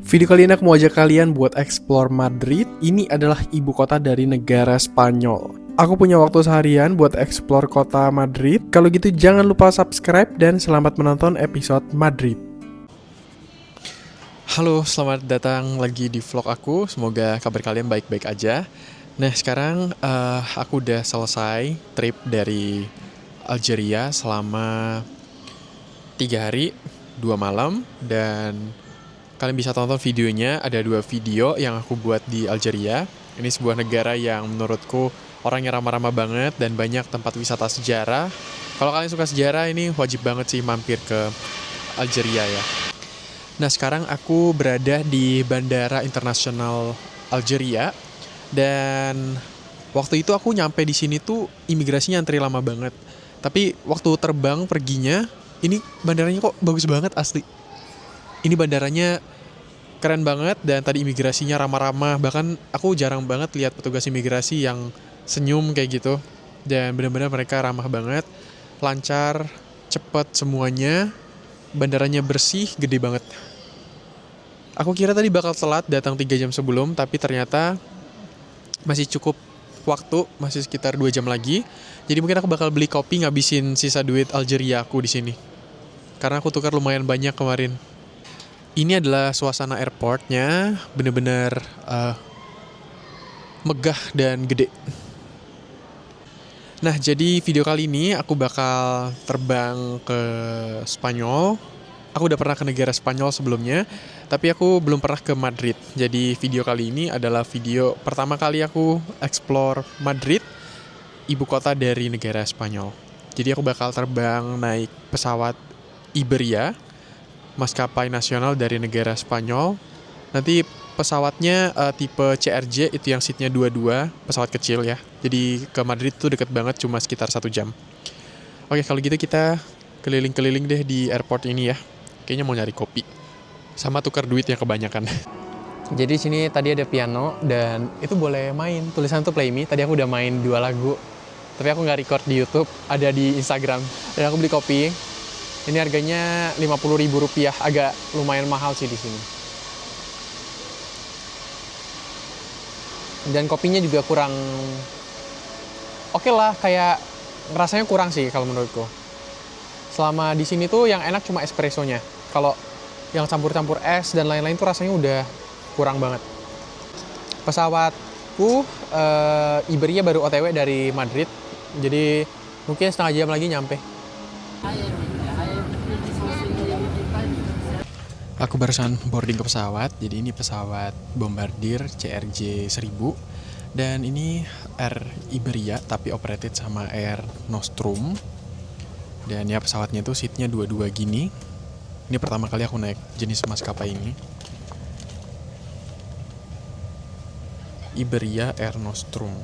Video kali ini aku mau ajak kalian buat explore Madrid. Ini adalah ibu kota dari negara Spanyol. Aku punya waktu seharian buat explore kota Madrid. Kalau gitu jangan lupa subscribe dan selamat menonton episode Madrid. Halo, selamat datang lagi di vlog aku. Semoga kabar kalian baik-baik aja. Nah, sekarang aku udah selesai trip dari Algeria selama 3 hari, 2 malam, dan kalian bisa tonton videonya, ada 2 video yang aku buat di Algeria. Ini sebuah negara yang menurutku orangnya ramah-ramah banget dan banyak tempat wisata sejarah. Kalau kalian suka sejarah, ini wajib banget sih mampir ke Algeria ya. Nah, sekarang aku berada di Bandara Internasional Algeria. Dan waktu itu aku nyampe di sini tuh imigrasinya antri lama banget. Tapi waktu terbang perginya, ini bandaranya kok bagus banget asli. Ini bandaranya keren banget dan tadi imigrasinya ramah-ramah. Bahkan aku jarang banget lihat petugas imigrasi yang senyum kayak gitu. Dan benar-benar mereka ramah banget, lancar, cepet semuanya. Bandaranya bersih, gede banget. Aku kira tadi bakal telat datang 3 jam sebelum, tapi ternyata masih cukup waktu, masih sekitar 2 jam lagi. Jadi mungkin aku bakal beli kopi ngabisin sisa duit Algeria aku di sini. Karena aku tukar lumayan banyak kemarin. Ini adalah suasana airportnya, bener-bener megah dan gede. Nah, jadi video kali ini aku bakal terbang ke Spanyol. Aku udah pernah ke negara Spanyol sebelumnya, tapi aku belum pernah ke Madrid. Jadi video kali ini adalah video pertama kali aku explore Madrid, ibu kota dari negara Spanyol. Jadi aku bakal terbang naik pesawat Iberia, maskapai nasional dari negara Spanyol. Nanti pesawatnya tipe CRJ, itu yang seatnya 22, pesawat kecil ya. Jadi ke Madrid tuh deket banget, cuma sekitar 1 jam. Oke, kalau gitu kita keliling-keliling deh di airport ini ya. Kayaknya mau nyari kopi sama tukar duit yang kebanyakan. Jadi sini tadi ada piano dan itu boleh main. Tulisan tuh play me. Tadi aku udah main 2 lagu. Tapi aku nggak record di YouTube, ada di Instagram. Dan aku beli kopi. Ini harganya Rp50.000, agak lumayan mahal sih di sini. Dan kopinya juga kurang oke lah, kayak rasanya kurang sih kalau menurutku. Selama di sini tuh yang enak cuma espressonya. Kalau yang campur-campur es dan lain-lain tuh rasanya udah kurang banget. Pesawatku Iberia baru OTW dari Madrid. Jadi mungkin setengah jam lagi nyampe. Aku barusan boarding ke pesawat, jadi ini pesawat Bombardier CRJ 1000. Dan ini Air Iberia, tapi operated sama Air Nostrum. Dan ya pesawatnya tuh seatnya 22 gini. Ini pertama kali aku naik jenis maskapai ini. Iberia Air Nostrum.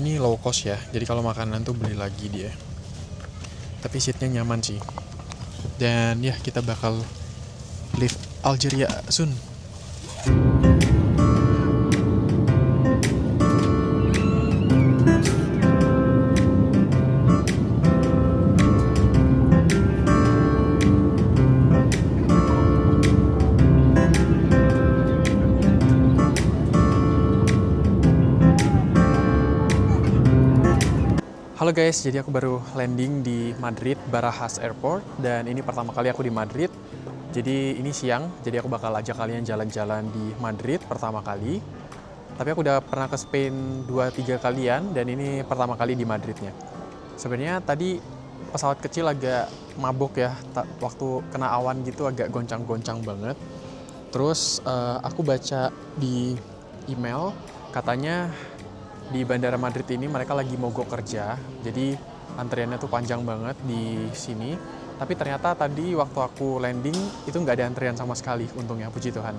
Ini low cost ya, jadi kalau makanan tuh beli lagi dia. Tapi seatnya nyaman sih. Dan ya kita bakal leave Algeria soon. Halo guys, jadi aku baru landing di Madrid, Barajas Airport. Dan ini pertama kali aku di Madrid. Jadi ini siang, jadi aku bakal ajak kalian jalan-jalan di Madrid pertama kali. Tapi aku udah pernah ke Spain 2-3 kalian, dan ini pertama kali di Madridnya. Sebenarnya tadi pesawat kecil agak mabuk ya, waktu kena awan gitu agak goncang-goncang banget. Terus aku baca di email, katanya di Bandara Madrid ini mereka lagi mogok kerja, jadi antriannya tuh panjang banget di sini. Tapi ternyata tadi waktu aku landing itu nggak ada antrian sama sekali, untungnya, puji Tuhan.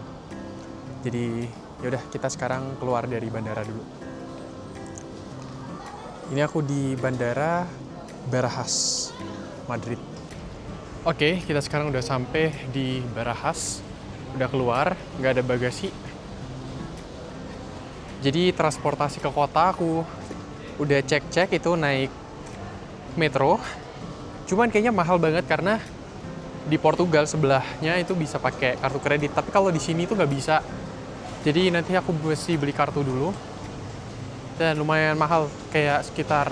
Jadi yaudah kita sekarang keluar dari bandara dulu. Ini aku di Bandara Barajas, Madrid. Oke, kita sekarang udah sampai di Barajas, udah keluar, nggak ada bagasi. Jadi transportasi ke kota aku udah cek-cek itu naik metro. Cuman kayaknya mahal banget karena di Portugal sebelahnya itu bisa pakai kartu kredit, tapi kalau di sini tuh nggak bisa. Jadi nanti aku mesti beli kartu dulu. Dan lumayan mahal, kayak sekitar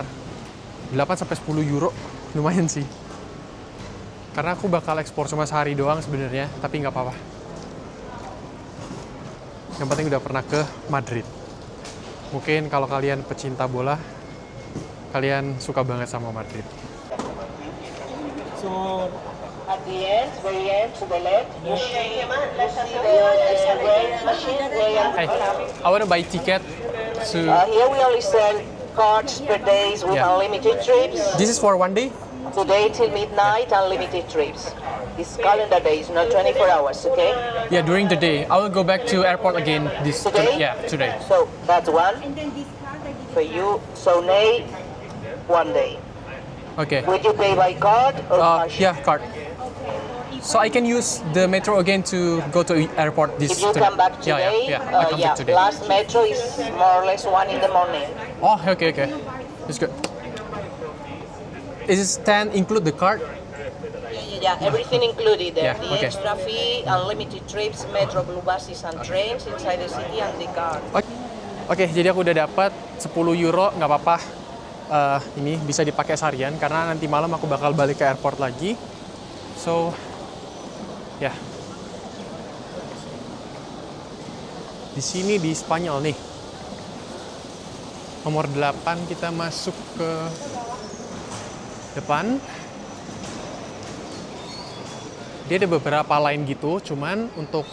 8-10 euro. Lumayan sih. Karena aku bakal ekspor cuma sehari doang sebenarnya, tapi nggak apa-apa. Yang penting udah pernah ke Madrid. Mungkin kalau kalian pecinta bola, kalian suka banget sama Madrid. So at the end, very end to the left, you see the weighing machine. Hey, I want to buy ticket to... Here we only sell cards per days with Yeah. unlimited trips. This is for one day? Today till midnight, unlimited trips. It's calendar days, not 24 hours, okay? Yeah, during the day. I will go back to airport again Today? Yeah, today. So that's one for you. So Nay, one day. Okay. Would you pay by card or cash? Yeah, card. So I can use the metro again to go to airport this If you today. come back today, Yeah. I come back today. last metro is more or less 1 in the morning. Oh, okay. It's good. Is this 10 include the card? Yeah, everything included. Yeah, The okay. extra fee, unlimited trips, metro, blue buses and trains inside the city and the car. Oke, jadi aku udah dapat 10 euro, nggak apa-apa. Ini bisa dipakai seharian karena nanti malam aku bakal balik ke airport lagi. So, ya. Di sini di Spanyol nih. Nomor 8 kita masuk ke depan. Dia ada beberapa line gitu, cuman untuk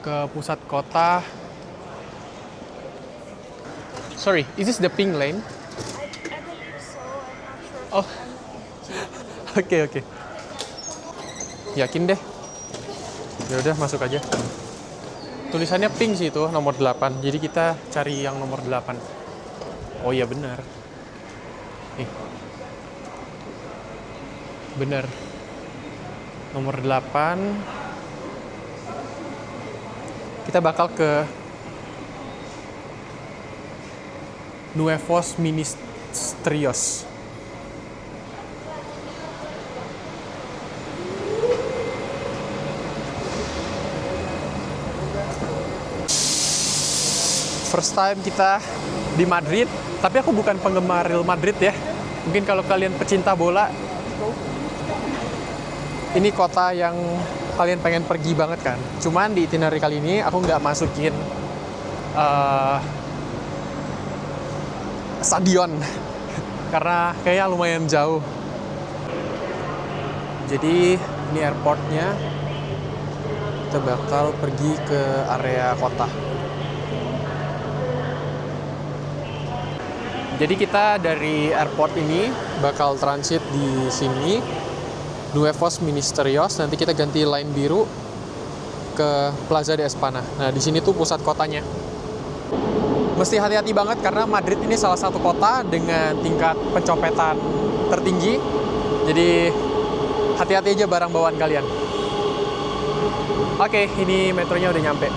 ke pusat kota. Sorry, is this the pink lane? Oh, oke. Yakin deh. Ya udah masuk aja. Tulisannya pink sih itu nomor 8. Jadi kita cari yang nomor 8. Oh iya benar. Nih. Benar. Nomor 8. Kita bakal ke Nuevos Ministerios. First time kita di Madrid, tapi aku bukan penggemar Real Madrid ya. Mungkin kalau kalian pecinta bola, ini kota yang kalian pengen pergi banget kan. Cuman di itinerary kali ini aku nggak masukin stadion karena kayaknya lumayan jauh. Jadi ini airportnya, kita bakal pergi ke area kota. Jadi kita dari airport ini bakal transit di sini, Nuevos Ministerios. Nanti kita ganti line biru ke Plaza de España. Nah, di sini tuh pusat kotanya. Mesti hati-hati banget karena Madrid ini salah satu kota dengan tingkat pencopetan tertinggi. Jadi hati-hati aja barang bawaan kalian. Oke, ini metronya udah nyampe.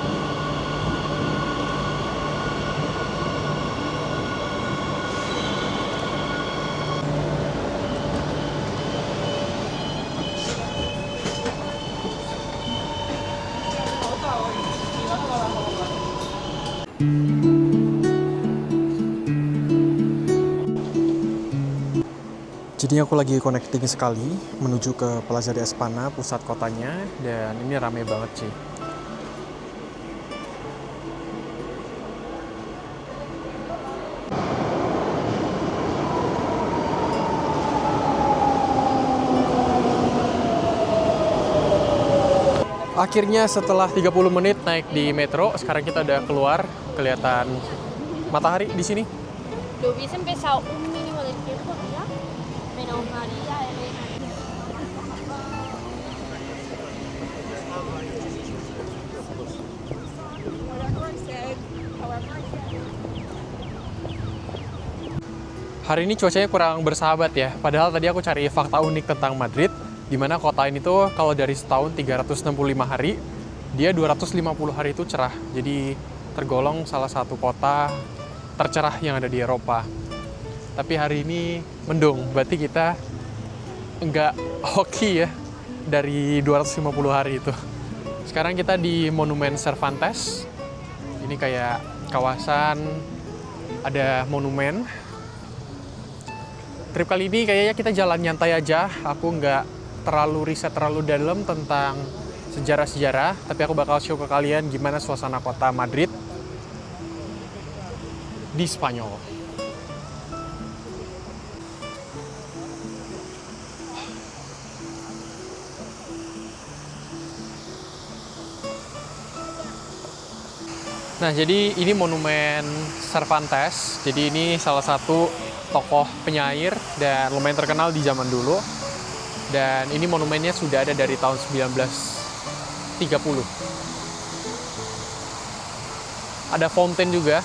Jadi aku lagi connecting sekali menuju ke Plaza de España, pusat kotanya, dan ini rame banget sih. Akhirnya setelah 30 menit naik di metro, sekarang kita udah keluar, kelihatan matahari di sini. Lo hubiese empezado un mínimo de tiempo ya, menos María, Elena. Hari ini cuacanya kurang bersahabat ya, padahal tadi aku cari fakta unik tentang Madrid, di mana kota ini tuh kalau dari setahun 365 hari, dia 250 hari itu cerah. Jadi tergolong salah satu kota tercerah yang ada di Eropa. Tapi hari ini mendung, berarti kita nggak hoki ya. dari 250 hari itu. Sekarang kita di Monumen Cervantes. Ini kayak kawasan, ada monumen. Trip kali ini kayaknya kita jalan nyantai aja. Aku nggak terlalu riset terlalu dalam tentang sejarah-sejarah, tapi aku bakal show ke kalian gimana suasana kota Madrid di Spanyol. Nah, jadi ini Monumen Cervantes. Jadi ini salah satu tokoh penyair dan lumayan terkenal di zaman dulu. Dan ini monumennya sudah ada dari tahun 1930. Ada fountain juga.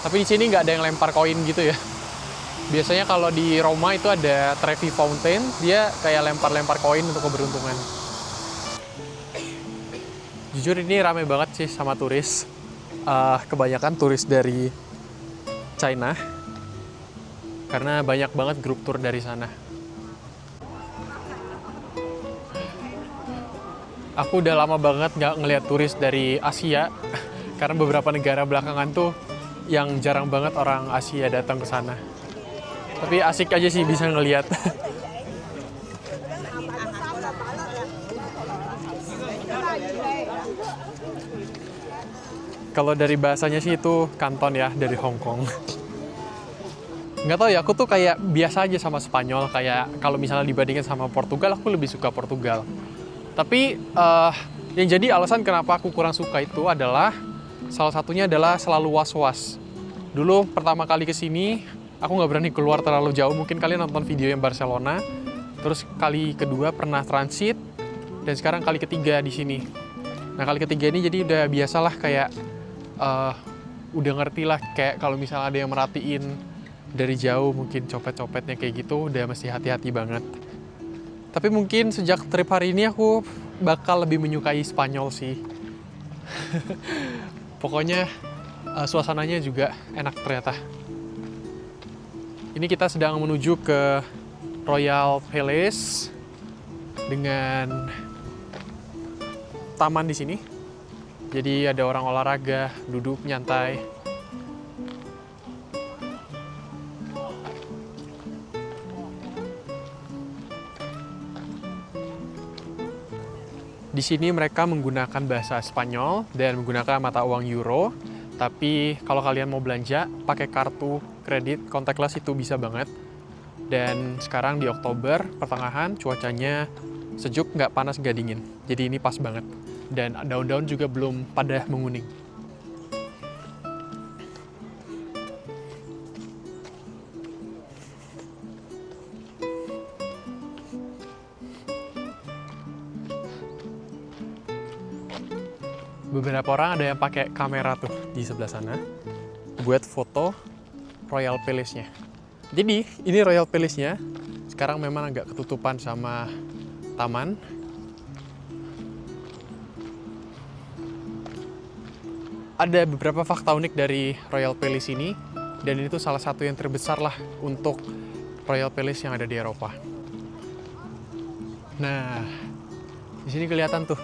Tapi di sini nggak ada yang lempar koin gitu ya. Biasanya kalau di Roma itu ada Trevi Fountain, dia kayak lempar-lempar koin untuk keberuntungan. Jujur ini rame banget sih sama turis. Kebanyakan turis dari China. Karena banyak banget grup tour dari sana. Aku udah lama banget nggak ngeliat turis dari Asia. Karena beberapa negara belakangan tuh yang jarang banget orang Asia datang ke sana. Tapi asik aja sih bisa ngeliat. Kalau dari bahasanya sih itu Kanton ya, dari Hong Kong. Nggak tahu ya, aku tuh kayak biasa aja sama Spanyol. Kayak kalau misalnya dibandingin sama Portugal, aku lebih suka Portugal. Tapi yang jadi alasan kenapa aku kurang suka itu adalah, salah satunya adalah selalu was-was. Dulu pertama kali kesini, aku nggak berani keluar terlalu jauh. Mungkin kalian nonton video yang Barcelona. Terus kali kedua pernah transit. Dan sekarang kali ketiga di sini. Nah, kali ketiga ini jadi udah biasalah kayak udah ngerti lah, kayak kalau misalnya ada yang merhatiin dari jauh mungkin copet-copetnya kayak gitu, udah mesti hati-hati banget. Tapi mungkin sejak trip hari ini aku bakal lebih menyukai Spanyol sih. Pokoknya suasananya juga enak ternyata. Ini kita sedang menuju ke Royal Palace dengan taman di sini. Jadi ada orang olahraga, duduk nyantai. Di sini mereka menggunakan bahasa Spanyol dan menggunakan mata uang euro. Tapi kalau kalian mau belanja pakai kartu kredit contactless itu bisa banget. Dan sekarang di Oktober pertengahan cuacanya sejuk, nggak panas nggak dingin. Jadi ini pas banget. Dan daun-daun juga belum pada menguning. Beberapa orang ada yang pakai kamera tuh di sebelah sana buat foto Royal Palace-nya. Jadi ini Royal Palace-nya. Sekarang memang agak ketutupan sama taman. Ada beberapa fakta unik dari Royal Palace ini, dan ini tuh salah satu yang terbesar lah untuk Royal Palace yang ada di Eropa. Nah, di sini kelihatan tuh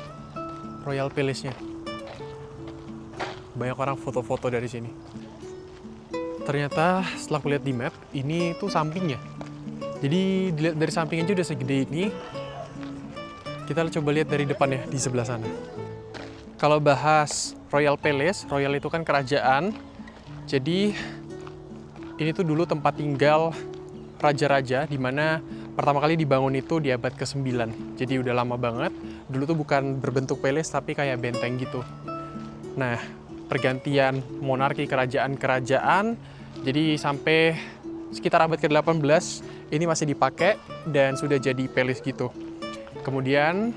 Royal Palace-nya. Banyak orang foto-foto dari sini. Ternyata setelah aku lihat di map, ini tuh sampingnya. Jadi dilihat dari samping aja udah segede ini. Kita coba lihat dari depannya di sebelah sana. Kalau bahas Royal Palace, Royal itu kan kerajaan. Jadi ini tuh dulu tempat tinggal raja-raja, di mana pertama kali dibangun itu di abad ke-9. Jadi udah lama banget. Dulu tuh bukan berbentuk palace tapi kayak benteng gitu. Nah, pergantian monarki kerajaan-kerajaan, jadi sampai sekitar abad ke-18 ini masih dipakai dan sudah jadi palace gitu. Kemudian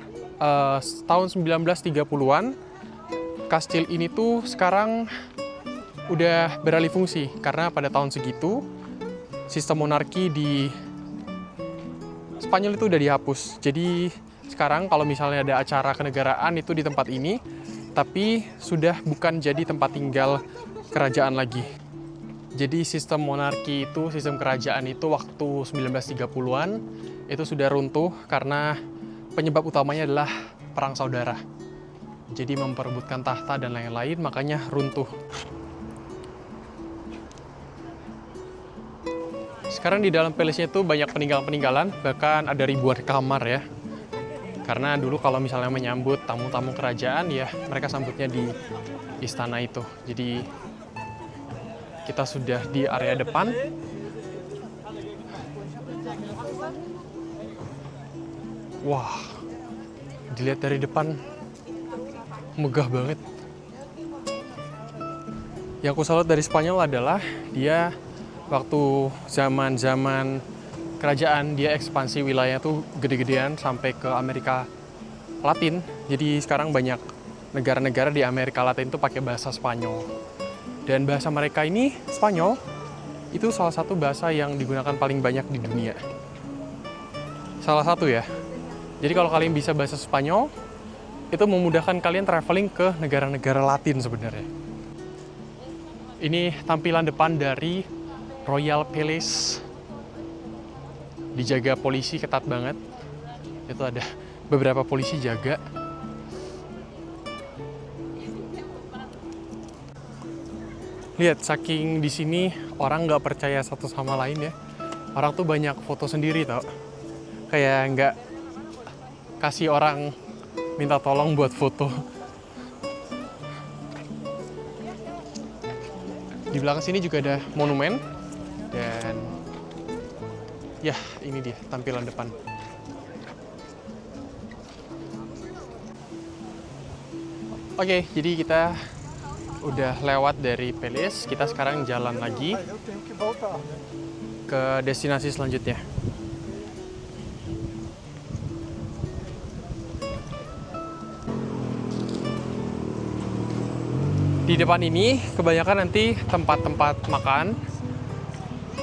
tahun 1930-an kastil ini tuh sekarang udah beralih fungsi karena pada tahun segitu sistem monarki di Spanyol itu udah dihapus. Jadi sekarang kalau misalnya ada acara kenegaraan itu di tempat ini, tapi sudah bukan jadi tempat tinggal kerajaan lagi. Jadi sistem monarki itu, sistem kerajaan itu waktu 1930-an itu sudah runtuh karena penyebab utamanya adalah perang saudara. Jadi memperebutkan tahta dan lain-lain, makanya runtuh. Sekarang di dalam palace-nya itu banyak peninggalan-peninggalan, bahkan ada ribuan kamar ya. Karena dulu kalau misalnya menyambut tamu-tamu kerajaan ya, mereka sambutnya di istana itu. Jadi kita sudah di area depan. Wah, dilihat dari depan megah banget. Yang aku salut dari Spanyol adalah dia waktu zaman-zaman kerajaan dia ekspansi wilayah tuh gede-gedean sampai ke Amerika Latin. Jadi sekarang banyak negara-negara di Amerika Latin itu pakai bahasa Spanyol. Dan bahasa mereka ini Spanyol itu salah satu bahasa yang digunakan paling banyak di dunia. Salah satu ya. Jadi kalau kalian bisa bahasa Spanyol, itu memudahkan kalian traveling ke negara-negara Latin sebenarnya. Ini tampilan depan dari Royal Palace. Dijaga polisi ketat banget. Itu ada beberapa polisi jaga. Lihat, saking di sini orang nggak percaya satu sama lain ya. Orang tuh banyak foto sendiri tau. Kayak nggak kasih orang minta tolong buat foto. Di belakang sini juga ada monumen. Dan ya, ini dia tampilan depan. Oke, jadi kita udah lewat dari Palace. Kita sekarang jalan lagi ke destinasi selanjutnya. Di depan ini kebanyakan nanti tempat-tempat makan.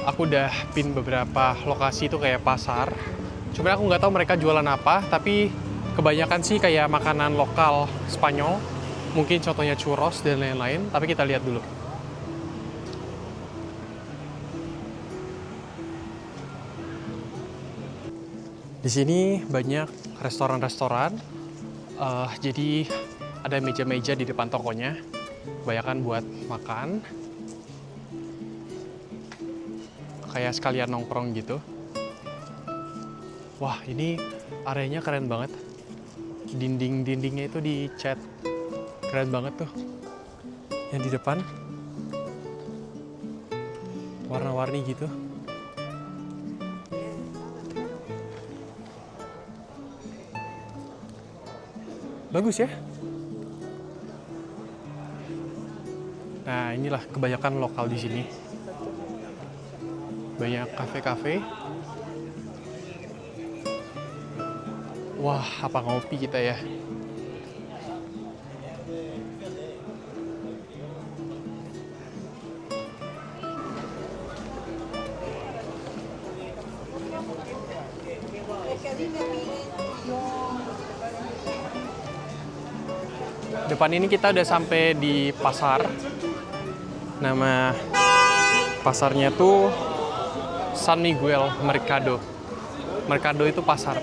Aku udah pin beberapa lokasi itu kayak pasar. Cuma aku nggak tahu mereka jualan apa, tapi kebanyakan sih kayak makanan lokal Spanyol. Mungkin contohnya churros dan lain-lain, tapi kita lihat dulu. Di sini banyak restoran-restoran. Jadi ada meja-meja di depan tokonya. Kebanyakan buat makan. Kayak sekalian nongkrong gitu. Wah, ini areanya keren banget. Dinding-dindingnya itu dicat. Keren banget tuh. Yang di depan. Warna-warni gitu. Bagus ya. Nah, inilah kebanyakan lokal di sini. Banyak kafe-kafe. Wah, apa ngopi kita ya? Depan ini kita udah sampai di pasar. Nama pasarnya tuh San Miguel Mercado. Mercado itu pasar.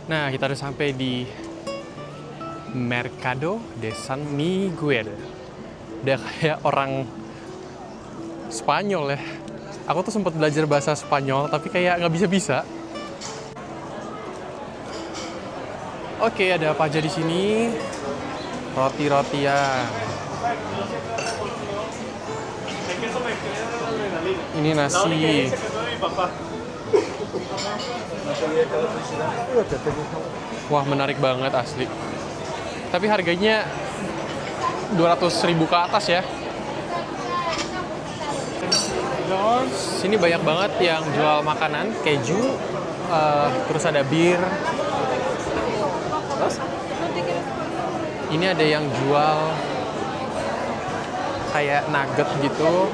Nah, kita udah sampai di Mercado de San Miguel. Udah kayak orang Spanyol ya. Aku tuh sempat belajar bahasa Spanyol, tapi kayak nggak bisa-bisa. Oke, ada apa aja di sini? Roti-rotian. Ini nasi. Wah, menarik banget asli. Tapi harganya 200.000 ke atas ya. Sini banyak banget yang jual makanan, keju, terus ada bir. Ini ada yang jual kayak nugget gitu.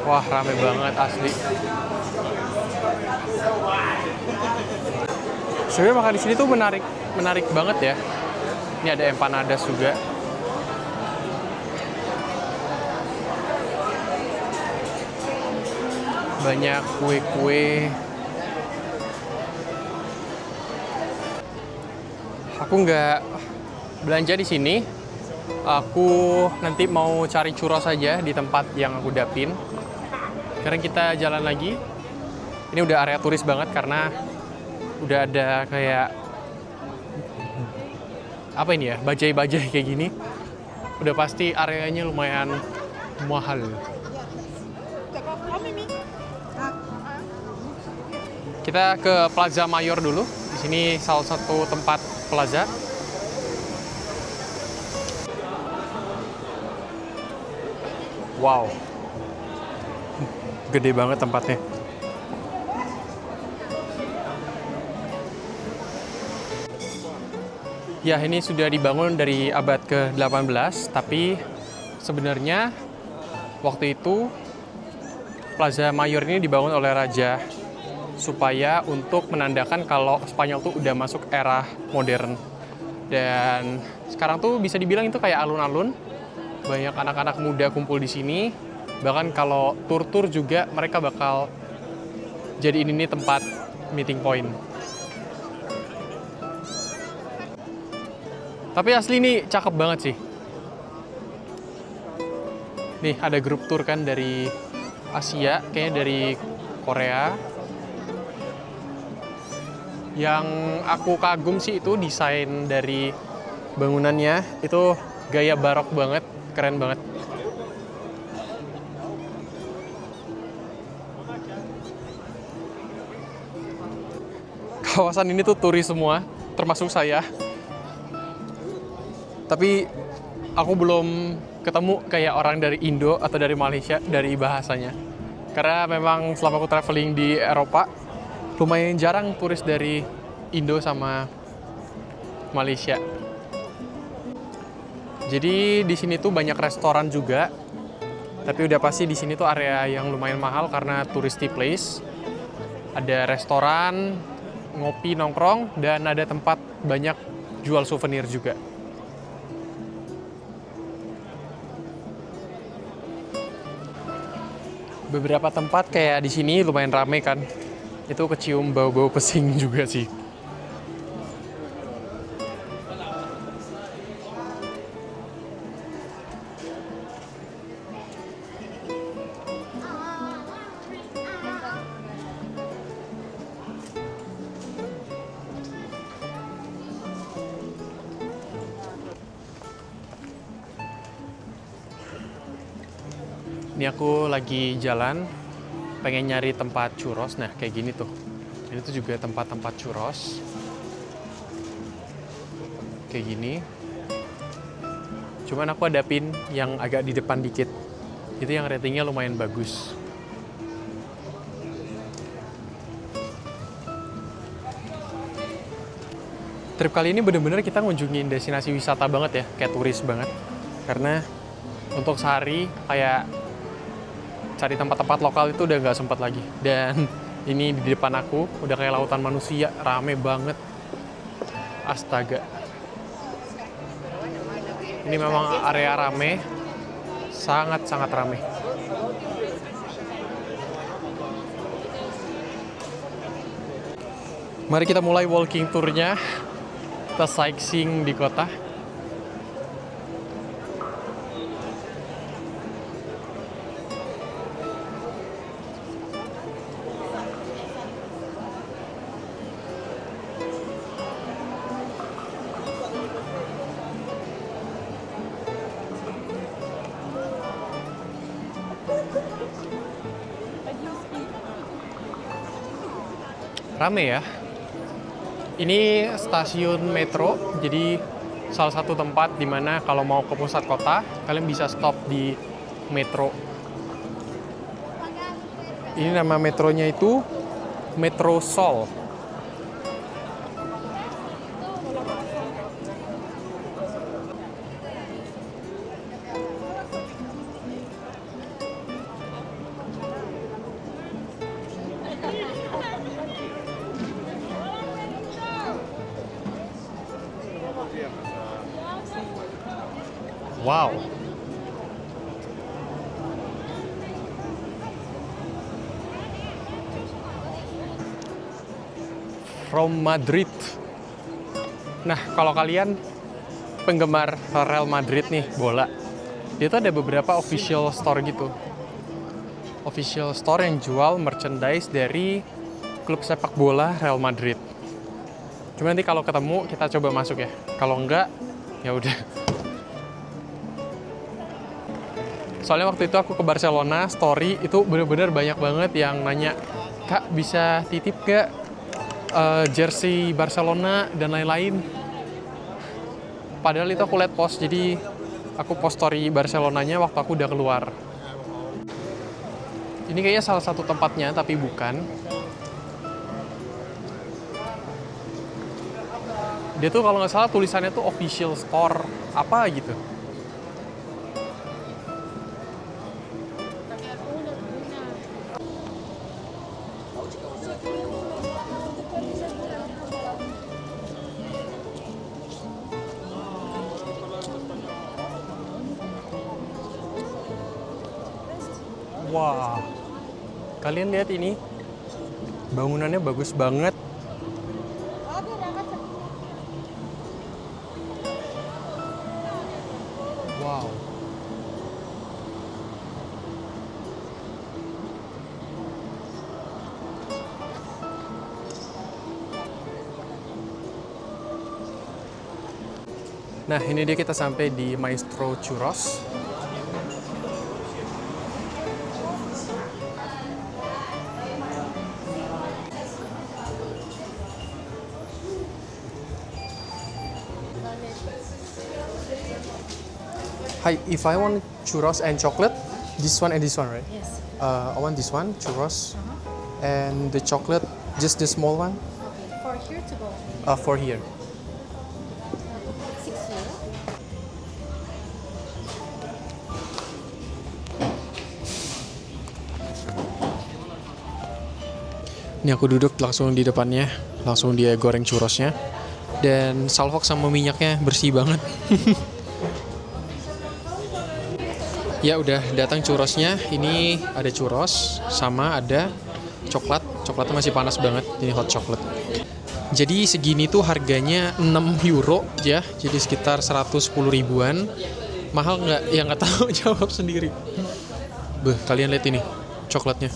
Wah, rame banget asli. Sebenarnya makan di sini tuh menarik banget ya. Ini ada empanadas juga. Banyak kue-kue. Aku nggak belanja di sini. Aku nanti mau cari churros saja di tempat yang aku dapin. Sekarang kita jalan lagi. Ini udah area turis banget karena udah ada kayak apa ini ya, bajai-bajai kayak gini. Udah pasti areanya lumayan mahal. Kita ke Plaza Mayor dulu. Di sini salah satu tempat plaza. Wow, gede banget tempatnya. Ya, ini sudah dibangun dari abad ke-18, tapi sebenarnya waktu itu Plaza Mayor ini dibangun oleh raja supaya untuk menandakan kalau Spanyol tuh udah masuk era modern. Dan sekarang tuh bisa dibilang itu kayak alun-alun. Banyak anak-anak muda kumpul di sini. Bahkan kalau tur-tur juga mereka bakal jadiin ini tempat meeting point. Tapi asli ini cakep banget sih. Nih ada grup tour kan dari Asia, kayaknya dari Korea. Yang aku kagum sih itu desain dari bangunannya. Itu gaya barok banget, keren banget. Kawasan ini tuh turis semua, termasuk saya. Tapi aku belum ketemu kayak orang dari Indo atau dari Malaysia dari bahasanya. Karena memang selama aku traveling di Eropa, lumayan jarang turis dari Indo sama Malaysia. Jadi di sini tuh banyak restoran juga. Tapi udah pasti di sini tuh area yang lumayan mahal karena touristy place. Ada restoran, ngopi, nongkrong, dan ada tempat banyak jual souvenir juga. Beberapa tempat kayak di sini lumayan rame kan. Itu kecium bau-bau pesing juga sih. Ini aku lagi jalan, pengen nyari tempat churros. Nah, kayak gini tuh. Ini tuh juga tempat-tempat churros. Kayak gini. Cuman aku ada pin yang agak di depan dikit. Itu yang ratingnya lumayan bagus. Trip kali ini bener-bener kita ngunjungin destinasi wisata banget ya, kayak turis banget. Karena untuk sehari kayak cari tempat-tempat lokal itu udah nggak sempat lagi. Dan ini di depan aku udah kayak lautan manusia, rame banget. Astaga. Ini memang area rame, sangat-sangat rame. Mari kita mulai walking tour-nya. Kita sightseeing di kota. Rame ya. Ini stasiun metro, jadi salah satu tempat di mana kalau mau ke pusat kota, kalian bisa stop di metro. Ini nama metronya itu Metro Sol. Wow. From Madrid. Nah, kalau kalian penggemar Real Madrid nih, bola, dia tuh ada beberapa official store gitu. Official store yang jual merchandise dari klub sepak bola Real Madrid. Cuma nanti kalau ketemu kita coba masuk ya. Kalau enggak, ya udah. Soalnya waktu itu aku ke Barcelona, story itu bener-bener banyak banget yang nanya, "Kak, bisa titip gak jersey Barcelona dan lain-lain?" Padahal itu aku liat post, jadi aku post story Barcelonanya waktu aku udah keluar. Ini kayaknya salah satu tempatnya, tapi bukan. Dia tuh kalau nggak salah tulisannya tuh official store apa gitu. Wah, kalian lihat ini, bangunannya bagus banget. Wow. Nah, ini dia kita sampai di Maestro Churros. Hi, if I want churros and chocolate, this one and this one, right? Yes. I want this one, churros, and the chocolate, just the small one, Okay. For here to go. for here. 6 euro. Ini aku duduk langsung di depannya, langsung dia goreng churrosnya, dan salvok sama minyaknya bersih banget. Ya udah datang churrosnya. Ini ada churros sama ada coklat. Coklatnya masih panas banget. Ini hot chocolate. Jadi segini tuh harganya 6 euro ya. Jadi sekitar 110 ribuan. Mahal nggak? Ya nggak tahu, jawab sendiri. Beh, kalian lihat ini coklatnya.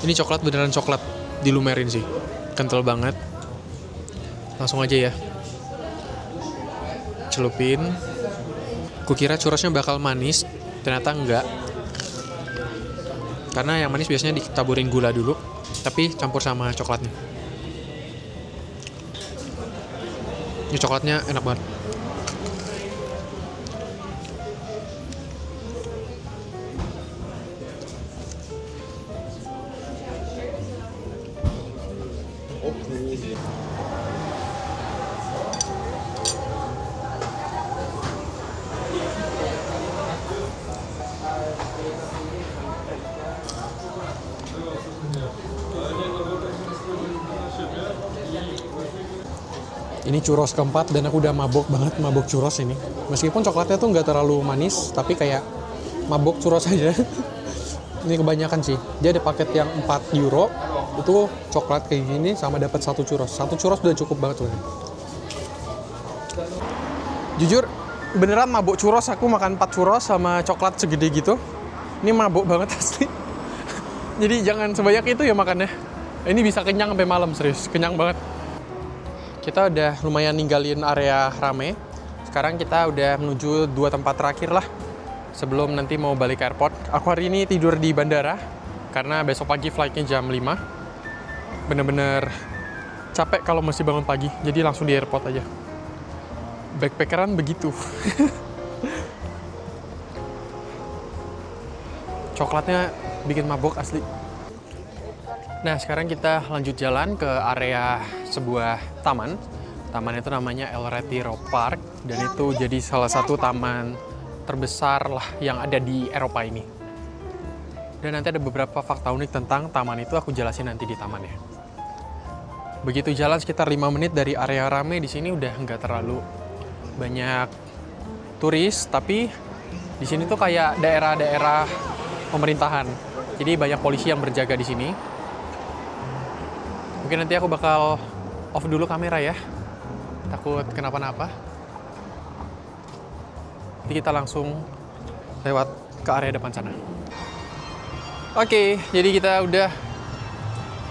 Ini coklat beneran coklat. Dilumerin sih. Kental banget. Langsung aja ya. Celupin. Kukira churrosnya bakal manis. Ternyata enggak, karena yang manis biasanya ditaburin gula dulu, tapi campur sama coklatnya. Ini coklatnya enak banget. Ini churros keempat dan aku udah mabok banget, mabok churros ini. Meskipun coklatnya tuh nggak terlalu manis, tapi kayak mabok churros aja. Ini kebanyakan sih. Dia ada paket yang 4 euro, itu coklat kayak gini sama dapat 1 churros. 1 churros udah cukup banget tuh. Jujur, beneran mabok churros. Aku makan 4 churros sama coklat segede gitu. Ini mabok banget asli. Jadi jangan sebanyak itu ya makannya. Ini bisa kenyang sampai malam, serius. Kenyang banget. Kita udah lumayan ninggalin area rame. Sekarang kita udah menuju 2 tempat terakhir lah sebelum nanti mau balik ke airport. Aku hari ini tidur di bandara karena besok pagi flightnya jam 5. Bener-bener capek kalau masih bangun pagi, jadi langsung di airport aja. Backpackeran begitu. Coklatnya bikin mabok asli. Nah, sekarang kita lanjut jalan ke area sebuah taman. Taman itu namanya El Retiro Park, dan itu jadi salah satu taman terbesar lah yang ada di Eropa ini. Dan nanti ada beberapa fakta unik tentang taman itu, aku jelasin nanti di tamannya. Begitu jalan sekitar 5 menit dari area rame, di sini udah nggak terlalu banyak turis, tapi Di sini tuh kayak daerah-daerah pemerintahan. Jadi banyak polisi yang berjaga di sini. Mungkin nanti aku bakal off dulu kamera ya. Takut kenapa-napa. Nanti kita langsung lewat ke area depan sana. Oke, jadi kita udah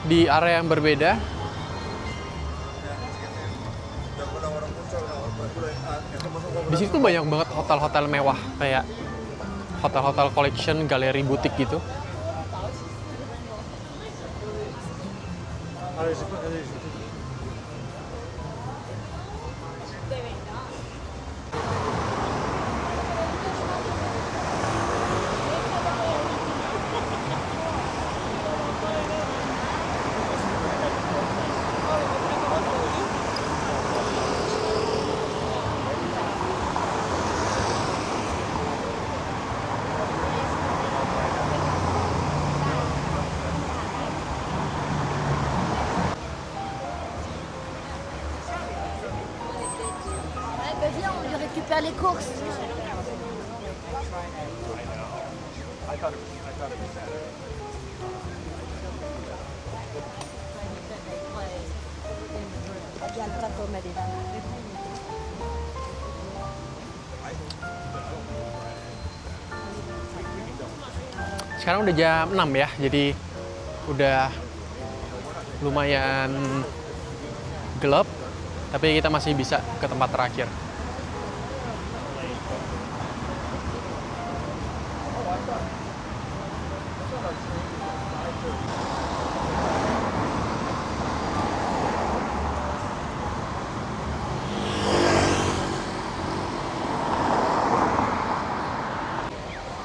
di area yang berbeda. Di situ tuh banyak banget hotel-hotel mewah, kayak hotel-hotel collection, galeri butik gitu. Viens, on lui récupère les courses. Sekarang udah jam 6 ya, jadi udah lumayan gelap, tapi kita masih bisa ke tempat terakhir.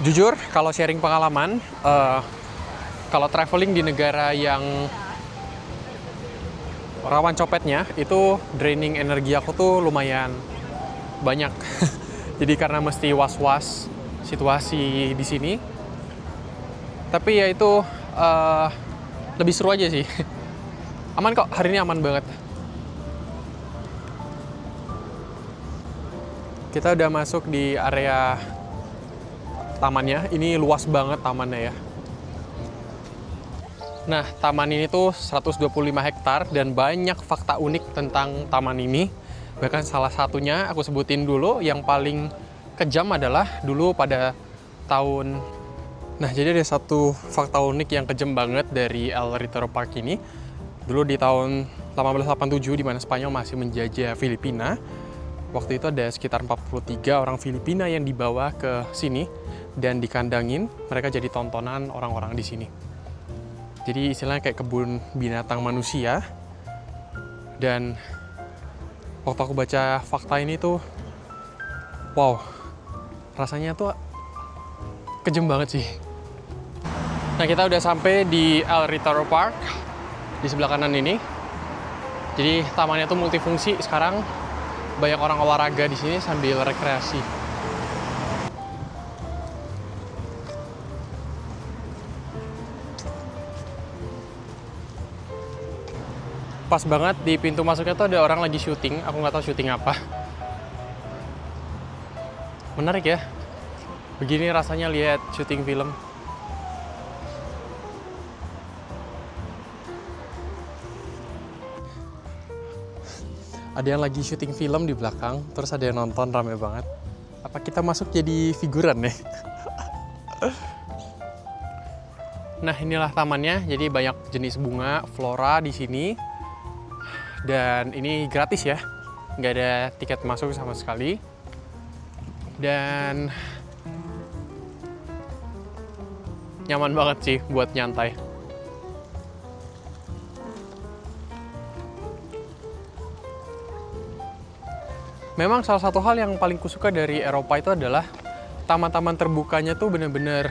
Jujur, kalau sharing pengalaman, kalau traveling di negara yang rawan copetnya, itu draining energi aku tuh lumayan banyak. Jadi karena mesti was-was situasi di sini. Tapi ya itu lebih seru aja sih. Aman kok, hari ini aman banget. Kita udah masuk di area tamannya. Ini luas banget tamannya ya. Nah, taman ini tuh 125 hektar dan banyak fakta unik tentang taman ini. Bahkan salah satunya aku sebutin dulu, yang paling kejam adalah dulu pada tahun... Nah, jadi ada satu fakta unik yang kejam banget dari El Retiro Park ini. Dulu di tahun 1887, di mana Spanyol masih menjajah Filipina. Waktu itu ada sekitar 43 orang Filipina yang dibawa ke sini dan dikandangin. Mereka jadi tontonan orang-orang di sini. Jadi istilahnya kayak kebun binatang manusia. Dan waktu aku baca fakta ini tuh, wow, rasanya tuh kejam banget sih. Nah, kita udah sampai di El Retiro Park di sebelah kanan ini. Jadi tamannya tuh multifungsi. Sekarang banyak orang olahraga di sini sambil rekreasi. Pas banget di pintu masuknya tuh ada orang lagi syuting. Aku nggak tahu syuting apa. Menarik ya. Begini rasanya lihat syuting film. Ada yang lagi syuting film di belakang, terus ada yang nonton, rame banget. Apa kita masuk jadi figuran nih? Nah, inilah tamannya. Jadi banyak jenis bunga, flora di sini. Dan ini gratis ya, nggak ada tiket masuk sama sekali. Dan nyaman banget sih buat nyantai. Memang salah satu hal yang paling kusuka dari Eropa itu adalah taman-taman terbukanya tuh bener-bener,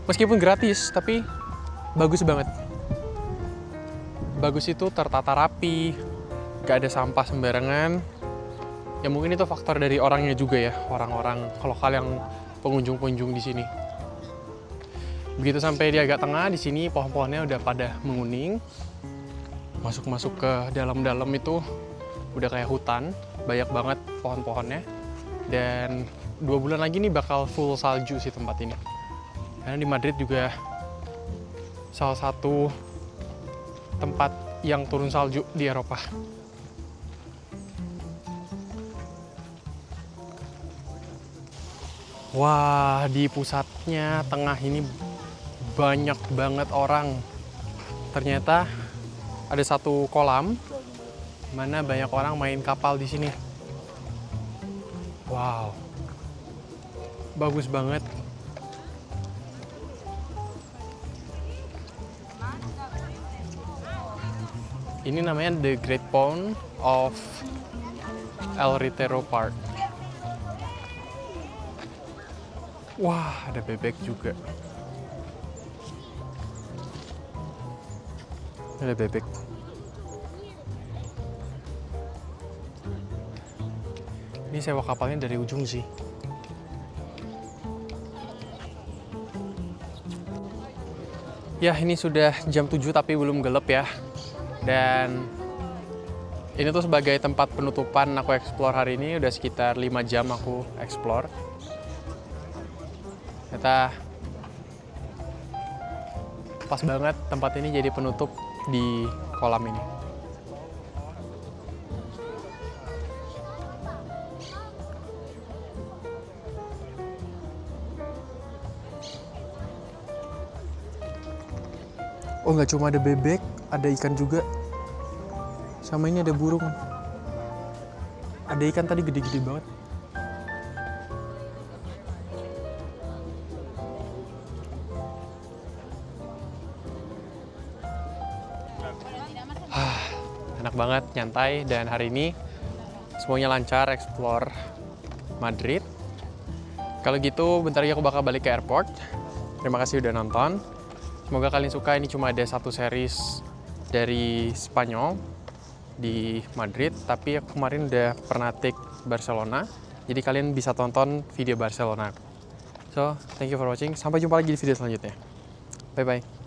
meskipun gratis, tapi bagus banget. Bagus itu tertata rapi, gak ada sampah sembarangan. Ya mungkin itu faktor dari orangnya juga ya, orang-orang lokal yang pengunjung-pengunjung di sini. Begitu sampai di agak tengah, di sini pohon-pohonnya udah pada menguning. Masuk-masuk ke dalam-dalam itu udah kayak hutan, banyak banget pohon-pohonnya. Dan 2 bulan lagi nih bakal full salju sih tempat ini. Karena di Madrid juga salah satu tempat yang turun salju di Eropa. Wah, di pusatnya tengah ini banyak banget orang. Ternyata ada satu kolam mana banyak orang main kapal di sini. Wow, bagus banget. Ini namanya The Great Pond of El Retiro Park. Wah, ada bebek juga. Ada bebek. Ini sewa kapalnya dari ujung sih. Ya, ini sudah jam 7 tapi belum gelap ya. Dan ini tuh sebagai tempat penutupan aku explore hari ini. Udah sekitar 5 jam aku explore. Ternyata pas banget tempat ini jadi penutup di kolam ini. Oh, nggak cuma ada bebek, ada ikan juga. Sama ini ada burung. Ada ikan tadi gede-gede banget. Enak banget, nyantai, dan hari ini semuanya lancar explore Madrid. Kalau gitu bentar lagi aku bakal balik ke airport. Terima kasih udah nonton. Semoga kalian suka. Ini cuma ada satu series dari Spanyol di Madrid, tapi aku kemarin udah pernah take Barcelona. Jadi kalian bisa tonton video Barcelona. So, thank you for watching. Sampai jumpa lagi di video selanjutnya. Bye-bye.